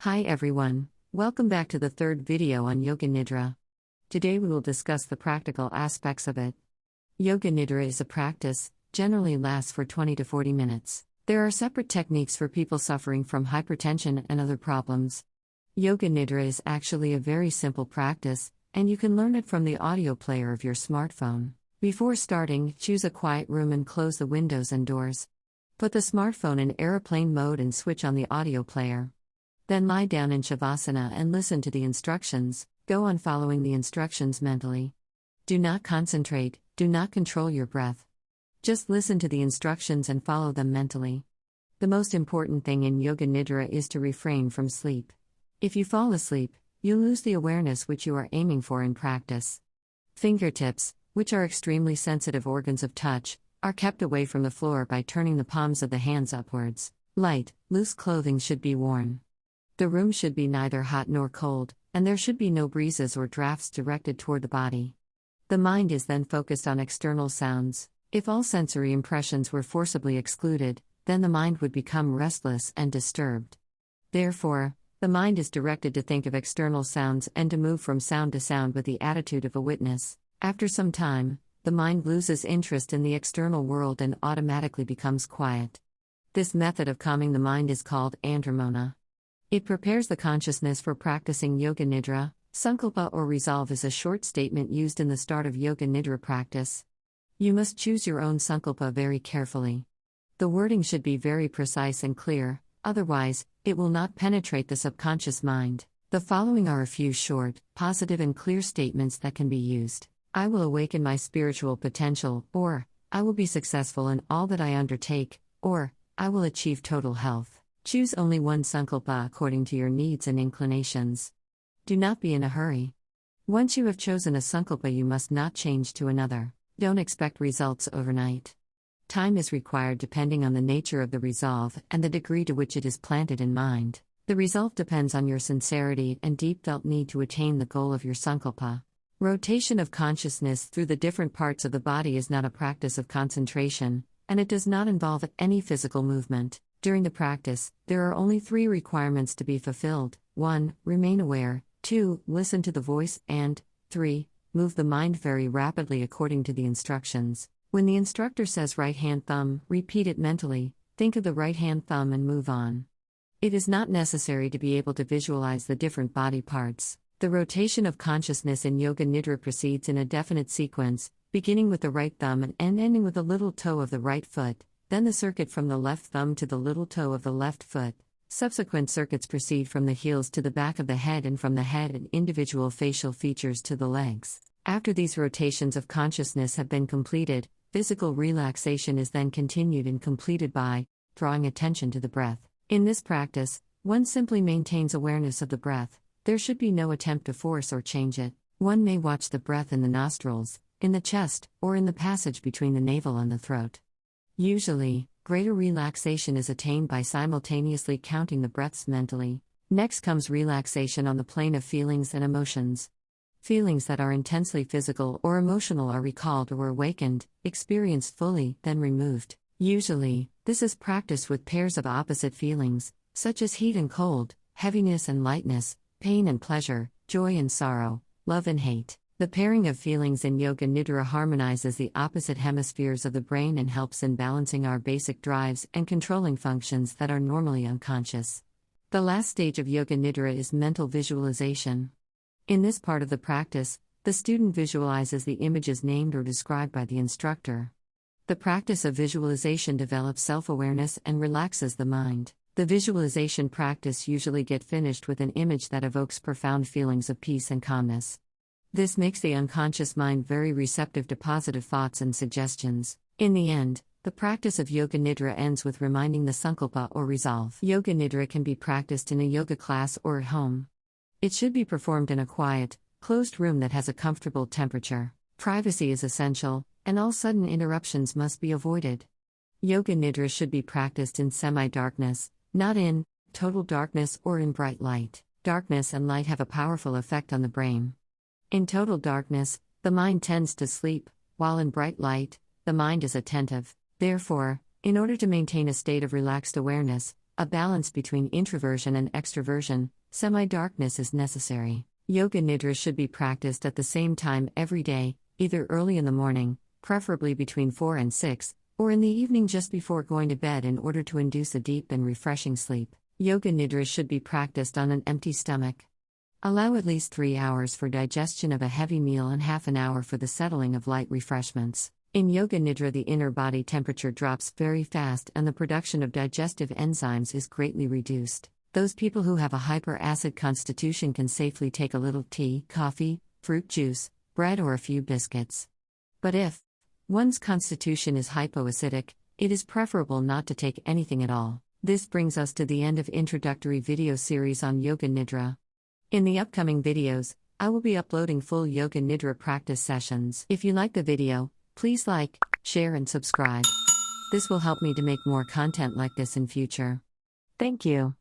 Hi everyone, welcome back to the third video on Yoga Nidra. Today we will discuss the practical aspects of it. Yoga Nidra is a practice, generally lasts for 20 to 40 minutes. There are separate techniques for people suffering from hypertension and other problems. Yoga Nidra is actually a very simple practice, and you can learn it from the audio player of your smartphone. Before starting, choose a quiet room and close the windows and doors. Put the smartphone in airplane mode and switch on the audio player. Then lie down in Shavasana and listen to the instructions. Go on following the instructions mentally. Do not concentrate, do not control your breath. Just listen to the instructions and follow them mentally. The most important thing in Yoga Nidra is to refrain from sleep. If you fall asleep, you lose the awareness which you are aiming for in practice. Fingertips, which are extremely sensitive organs of touch, are kept away from the floor by turning the palms of the hands upwards. Light, loose clothing should be worn. The room should be neither hot nor cold, and there should be no breezes or drafts directed toward the body. The mind is then focused on external sounds. If all sensory impressions were forcibly excluded, then the mind would become restless and disturbed. Therefore, the mind is directed to think of external sounds and to move from sound to sound with the attitude of a witness. After some time, the mind loses interest in the external world and automatically becomes quiet. This method of calming the mind is called andramona. It prepares the consciousness for practicing Yoga Nidra. Sunkopa or resolve is a short statement used in the start of Yoga Nidra practice. You must choose your own sunkopa very carefully. The wording should be very precise and clear, otherwise, it will not penetrate the subconscious mind. The following are a few short, positive and clear statements that can be used. I will awaken my spiritual potential, or, I will be successful in all that I undertake, or, I will achieve total health. Choose only one sankalpa according to your needs and inclinations. Do not be in a hurry. Once you have chosen a sankalpa, you must not change to another. Don't expect results overnight. Time is required depending on the nature of the resolve and the degree to which it is planted in mind. The result depends on your sincerity and deep felt need to attain the goal of your sankalpa. Rotation of consciousness through the different parts of the body is not a practice of concentration, and it does not involve any physical movement. During the practice, there are only 3 requirements to be fulfilled. 1. Remain aware. 2. Listen to the voice. And 3. Move the mind very rapidly according to the instructions. When the instructor says right hand thumb, repeat it mentally, think of the right hand thumb and move on. It is not necessary to be able to visualize the different body parts. The rotation of consciousness in Yoga Nidra proceeds in a definite sequence, beginning with the right thumb and ending with the little toe of the right foot. Then the circuit from the left thumb to the little toe of the left foot. Subsequent circuits proceed from the heels to the back of the head and from the head and individual facial features to the legs. After these rotations of consciousness have been completed, physical relaxation is then continued and completed by drawing attention to the breath. In this practice, one simply maintains awareness of the breath. There should be no attempt to force or change it. One may watch the breath in the nostrils, in the chest, or in the passage between the navel and the throat. Usually, greater relaxation is attained by simultaneously counting the breaths mentally. Next comes relaxation on the plane of feelings and emotions. Feelings that are intensely physical or emotional are recalled or awakened, experienced fully, then removed. Usually, this is practiced with pairs of opposite feelings, such as heat and cold, heaviness and lightness, pain and pleasure, joy and sorrow, love and hate. The pairing of feelings in Yoga Nidra harmonizes the opposite hemispheres of the brain and helps in balancing our basic drives and controlling functions that are normally unconscious. The last stage of Yoga Nidra is mental visualization. In this part of the practice, the student visualizes the images named or described by the instructor. The practice of visualization develops self-awareness and relaxes the mind. The visualization practice usually gets finished with an image that evokes profound feelings of peace and calmness. This makes the unconscious mind very receptive to positive thoughts and suggestions. In the end, the practice of Yoga Nidra ends with reminding the sankalpa or resolve. Yoga Nidra can be practiced in a yoga class or at home. It should be performed in a quiet, closed room that has a comfortable temperature. Privacy is essential, and all sudden interruptions must be avoided. Yoga Nidra should be practiced in semi-darkness, not in total darkness or in bright light. Darkness and light have a powerful effect on the brain. In total darkness, the mind tends to sleep, while in bright light, the mind is attentive. Therefore, in order to maintain a state of relaxed awareness, A balance between introversion and extroversion, semi-darkness is necessary. Yoga Nidra should be practiced at the same time every day, either early in the morning, preferably between 4 and 6, or in the evening just before going to bed in order to induce a deep and refreshing sleep. Yoga Nidra should be practiced on an empty stomach. Allow at least 3 hours for digestion of a heavy meal and half an hour for the settling of light refreshments. In Yoga Nidra, the inner body temperature drops very fast and the production of digestive enzymes is greatly reduced. Those people who have a hyperacid constitution can safely take a little tea, coffee, fruit juice, bread, or a few biscuits. But if one's constitution is hypoacidic, it is preferable not to take anything at all. This brings us to the end of introductory video series on Yoga Nidra. In the upcoming videos, I will be uploading full Yoga Nidra practice sessions. If you like the video, please like, share and subscribe. This will help me to make more content like this in future. Thank you.